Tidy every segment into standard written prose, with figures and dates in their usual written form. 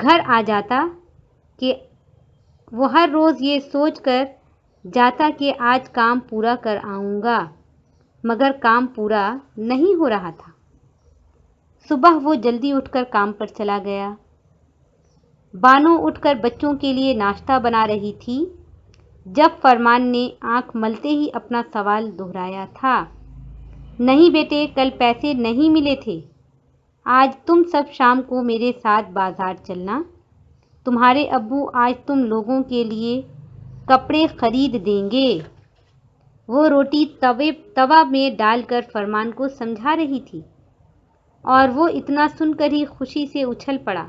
گھر آ جاتا کہ وہ ہر روز یہ سوچ کر جاتا کہ آج کام پورا کر آؤں گا، مگر کام پورا نہیں ہو رہا تھا۔ صبح وہ جلدی اٹھ کر کام پر چلا گیا۔ بانو اٹھ کر بچوں کے لیے ناشتہ بنا رہی تھی جب فرمان نے آنکھ ملتے ہی اپنا سوال دہرایا تھا۔ نہیں بیٹے، کل پیسے نہیں ملے تھے۔ آج تم سب شام کو میرے ساتھ بازار چلنا۔ تمہارے ابو آج تم لوگوں کے لیے کپڑے خرید دیں گے۔ وہ روٹی توا میں ڈال کر فرمان کو سمجھا رہی تھی اور وہ اتنا سن کر ہی خوشی سے اچھل پڑا۔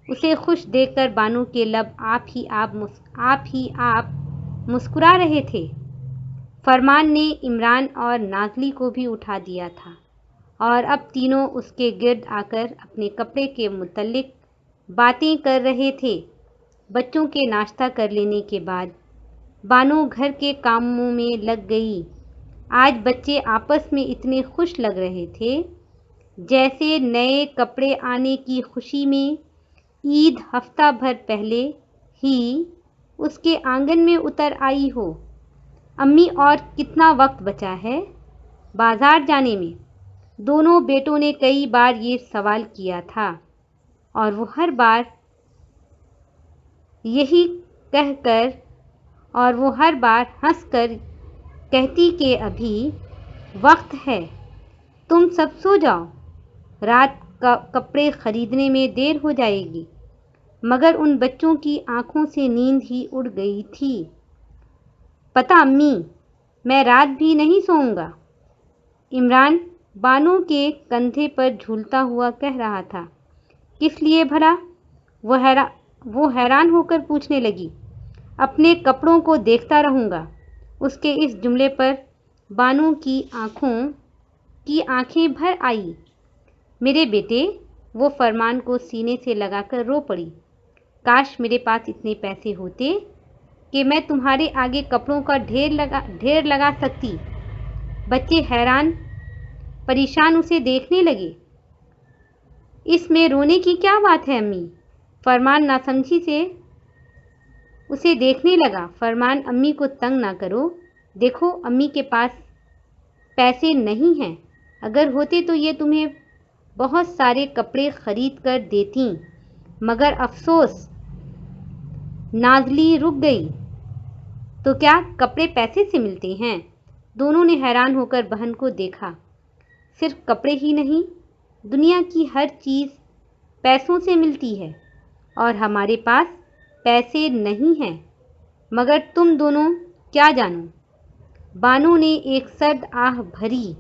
اسے خوش دیکھ کر بانو کے لب آپ ہی آپ مسکرا رہے تھے۔ فرمان نے عمران اور نازلی کو بھی اٹھا دیا تھا اور اب تینوں اس کے گرد آ کر اپنے کپڑے کے متعلق باتیں کر رہے تھے۔ بچوں کے ناشتہ کر لینے کے بعد بانو گھر کے کاموں میں لگ گئی۔ آج بچے آپس میں اتنے خوش لگ رہے تھے جیسے نئے کپڑے آنے کی خوشی میں عید ہفتہ بھر پہلے ہی اس کے آنگن میں اتر آئی ہو۔ امی، اور کتنا وقت بچا ہے بازار جانے میں؟ دونوں بیٹوں نے کئی بار یہ سوال کیا تھا اور وہ ہر بار ہنس کر کہتی کہ ابھی وقت ہے، تم سب سو جاؤ، رات کا کپڑے خریدنے میں دیر ہو جائے گی۔ مگر ان بچوں کی آنکھوں سے نیند ہی اڑ گئی تھی۔ پتہ امی، میں رات بھی نہیں سوؤں گا، عمران بانو کے کندھے پر جھولتا ہوا کہہ رہا تھا۔ کس لیے بھلا؟ وہ حیران ہو کر پوچھنے لگی۔ اپنے کپڑوں کو دیکھتا رہوں گا۔ اس کے اس جملے پر بانو کی آنکھیں بھر آئیں۔ میرے بیٹے، وہ فرمان کو سینے سے لگا کر رو پڑی۔ کاش میرے پاس اتنے پیسے ہوتے کہ میں تمہارے آگے کپڑوں کا ڈھیر لگا سکتی۔ بچے حیران پریشان اسے دیکھنے لگے۔ اس میں رونے کی کیا بات ہے امی؟ فرمان ناسمجھی سے اسے دیکھنے لگا۔ فرمان، امی کو تنگ نہ کرو، دیکھو امی کے پاس پیسے نہیں ہیں، اگر ہوتے تو یہ تمہیں بہت سارے کپڑے خرید کر دیتیں، مگر افسوس۔ نازلی رک گئی۔ تو کیا کپڑے پیسے سے ملتے ہیں؟ دونوں نے حیران ہو کر بہن کو دیکھا۔ صرف کپڑے ہی نہیں، دنیا کی ہر چیز پیسوں سے ملتی ہے اور ہمارے پاس پیسے نہیں ہیں، مگر تم دونوں کیا جانو؟ بانو نے ایک سرد آہ بھری۔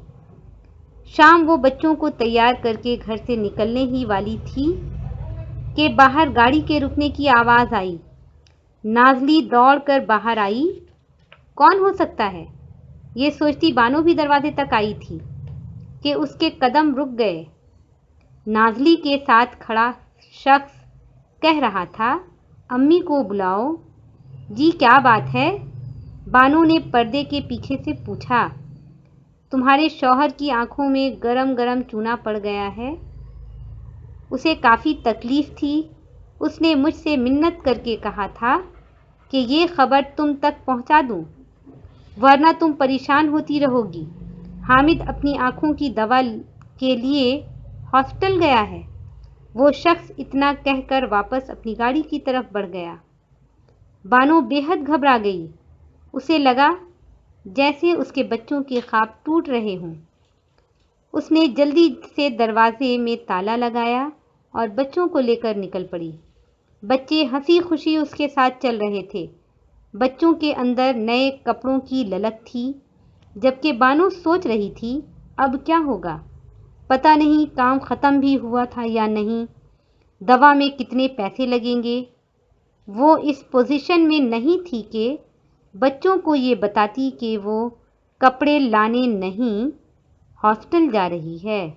شام وہ بچوں کو تیار کر کے گھر سے نکلنے ہی والی تھی کہ باہر گاڑی کے رکنے کی آواز آئی۔ نازلی دوڑ کر باہر آئی۔ کون ہو سکتا ہے؟ یہ سوچتی بانو بھی دروازے تک آئی تھی کہ اس کے قدم رک گئے۔ نازلی کے ساتھ کھڑا شخص کہہ رہا تھا، امی کو بلاؤ۔ جی کیا بات ہے؟ بانو نے پردے کے پیچھے سے پوچھا۔ تمہارے شوہر کی آنکھوں میں گرم گرم چونا پڑ گیا ہے، اسے کافی تکلیف تھی، اس نے مجھ سے منت کر کے کہا تھا کہ یہ خبر تم تک پہنچا دوں، ورنہ تم پریشان ہوتی رہو گی۔ حامد اپنی آنکھوں کی دوا کے لیے ہاسپٹل گیا ہے۔ وہ شخص اتنا کہہ کر واپس اپنی گاڑی کی طرف بڑھ گیا۔ بانو بے حد گھبرا گئی۔ اسے لگا جیسے اس کے بچوں کے خواب ٹوٹ رہے ہوں۔ اس نے جلدی سے دروازے میں تالا لگایا اور بچوں کو لے کر نکل پڑی۔ بچے ہنسی خوشی اس کے ساتھ چل رہے تھے۔ بچوں کے اندر نئے کپڑوں کی للک تھی، جبکہ بانو سوچ رہی تھی اب کیا ہوگا؟ پتہ نہیں کام ختم بھی ہوا تھا یا نہیں، دوا میں کتنے پیسے لگیں گے۔ وہ اس پوزیشن میں نہیں تھی کہ بچوں کو یہ بتاتی کہ وہ کپڑے لانے نہیں، ہاسپٹل جا رہی ہے۔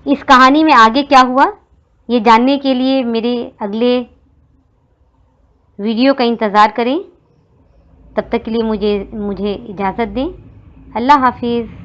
اس کہانی میں آگے کیا ہوا، یہ جاننے کے لیے میرے اگلے ویڈیو کا انتظار کریں۔ تب تک کے لیے مجھے اجازت دیں۔ اللہ حافظ۔